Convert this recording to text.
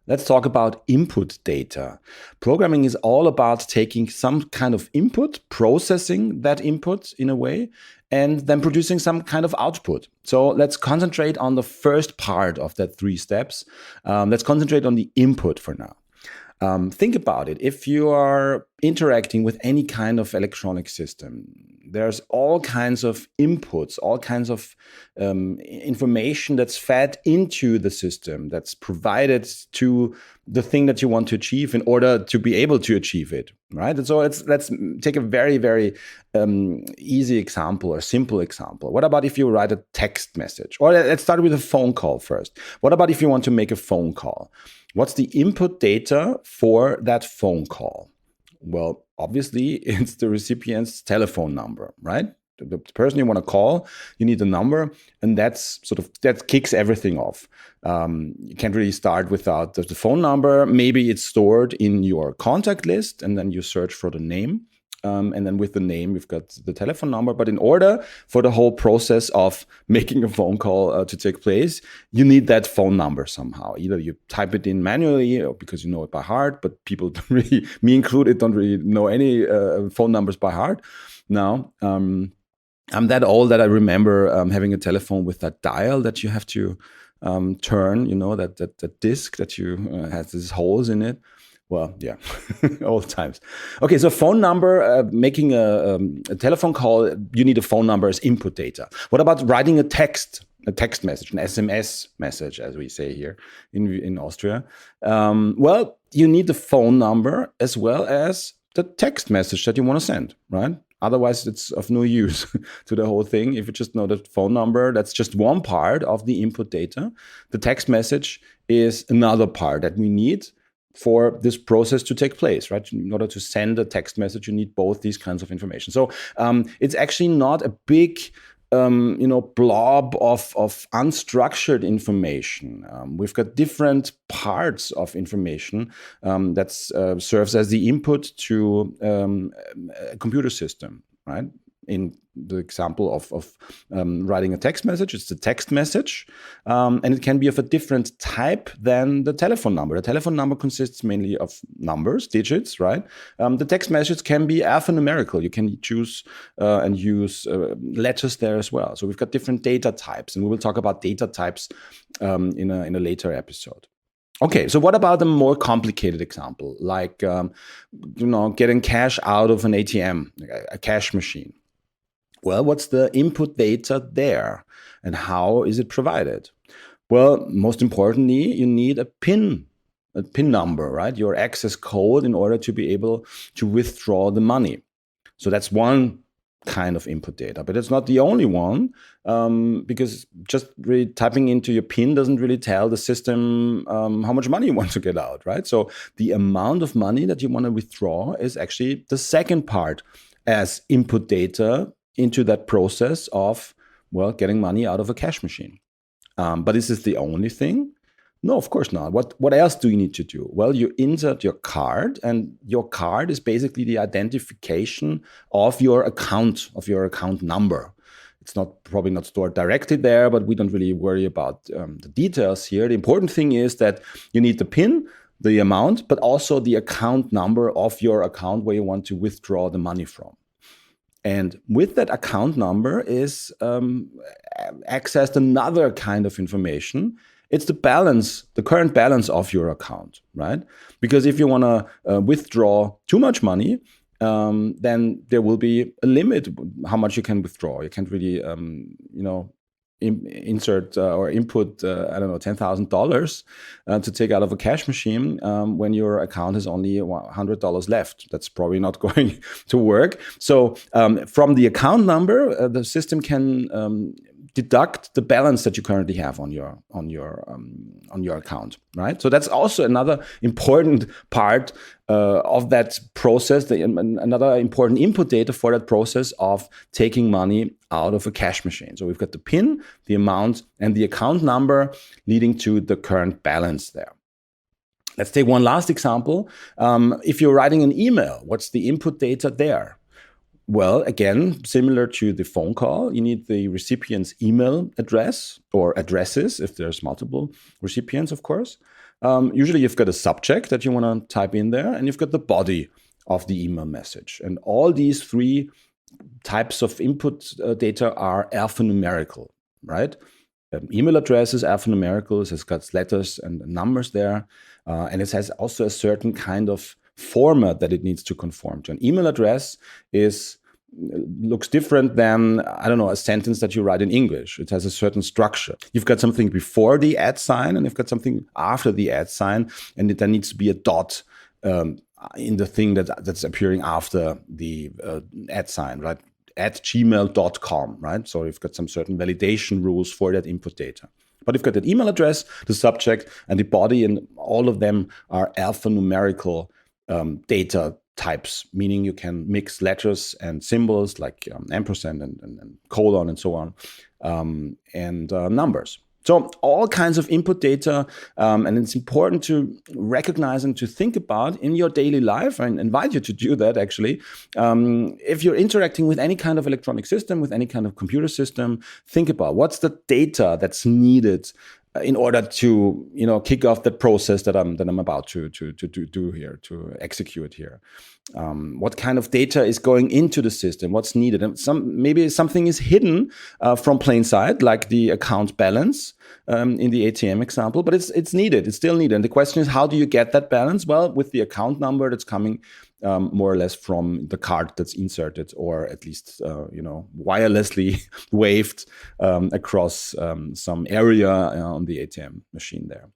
Let's talk about input data. Programming is all about taking some kind of input, processing that input in a way, and then producing some kind of output. So let's concentrate on the first part of that three steps. Let's concentrate on the input for now. Think about it. If you are interacting with any kind of electronic system, there's all kinds of inputs, all kinds of information that's fed into the system, that's provided to the thing that you want to achieve in order to be able to achieve it, right? And so let's take a very, very easy example or simple example. What about if you write a text message? Or let's start with a phone call first. What about if you want to make a phone call? What's the input data for that phone call? Well, obviously, it's the recipient's telephone number, right? The person you want to call, you need the number, and that kicks everything off. You can't really start without the phone number. Maybe it's stored in your contact list, and then you search for the name. And then with the name, you've got the telephone number. But in order for the whole process of making a phone call to take place, you need that phone number somehow. Either you type it in manually or because you know it by heart, but people don't really, me included, don't really know any phone numbers by heart. Now, I'm that old that I remember having a telephone with that dial that you have to turn, that disc that you has these holes in it. Well, yeah, old times. Okay, so phone number, making a telephone call, you need a phone number as input data. What about writing a text message, an SMS message, as we say here in Austria? Well, you need the phone number as well as the text message that you want to send, right? Otherwise, it's of no use to the whole thing. If you just know the phone number, that's just one part of the input data. The text message is another part that we need for this process to take place, right? In order to send a text message, you need both these kinds of information. So it's actually not a big, blob of unstructured information. We've got different parts of information that serves as the input to a computer system, right? In the example of writing a text message, it's the text message, and it can be of a different type than the telephone number. The telephone number consists mainly of numbers, digits, right? The text message can be alphanumerical. You can choose and use letters there as well. So we've got different data types, and we will talk about data types in a later episode. Okay, so what about a more complicated example, like getting cash out of an ATM, a cash machine? Well, what's the input data there and how is it provided? Well, most importantly, you need a PIN number, right? Your access code in order to be able to withdraw the money. So that's one kind of input data, but it's not the only one because just really typing into your PIN doesn't really tell the system how much money you want to get out, right? So the amount of money that you want to withdraw is actually the second part as input data into that process of, getting money out of a cash machine. But is this the only thing? No, of course not. What else do you need to do? Well, you insert your card, and your card is basically the identification of your account number. It's probably not stored directly there, but we don't really worry about the details here. The important thing is that you need the PIN, the amount, but also the account number of your account where you want to withdraw the money from. And with that account number is accessed another kind of information. It's the current balance of your account, right? Because if you want to withdraw too much money, then there will be a limit how much you can withdraw. You can't really, insert or input, $10,000 to take out of a cash machine when your account has only $100 left. That's probably not going to work. So from the account number, the system can deduct the balance that you currently have on your account, right? So that's also another important part of that process, another important input data for that process of taking money out of a cash machine. So we've got the PIN, the amount, and the account number leading to the current balance there. Let's take one last example. If you're writing an email, what's the input data there? Well, again, similar to the phone call, you need the recipient's email address or addresses if there's multiple recipients, of course. Usually you've got a subject that you want to type in there, and you've got the body of the email message. And all these three types of input data are alphanumerical, right? Email address is alphanumerical, it has got letters and numbers there, and it has also a certain kind of format that it needs to conform to. An email address looks different than, I don't know, a sentence that you write in English. It has a certain structure. You've got something before the @ sign, and you've got something after the @ sign, and there needs to be a dot in the thing that's appearing after the @ sign, right? At gmail.com, right? So you've got some certain validation rules for that input data. But you've got that email address, the subject, and the body, and all of them are alphanumerical data types, meaning you can mix letters and symbols like ampersand and colon and so on, and numbers. So all kinds of input data, and it's important to recognize and to think about in your daily life. I invite you to do that, actually. If you're interacting with any kind of electronic system, with any kind of computer system, think about what's the data that's needed in order to, kick off the process that I'm about to do here, to execute here. What kind of data is going into the system? What's needed? And maybe something is hidden from plain sight, like the account balance in the ATM example, but it's needed. It's still needed. And the question is, how do you get that balance? Well, with the account number that's coming more or less from the card that's inserted, or at least wirelessly waved across some area on the ATM machine there.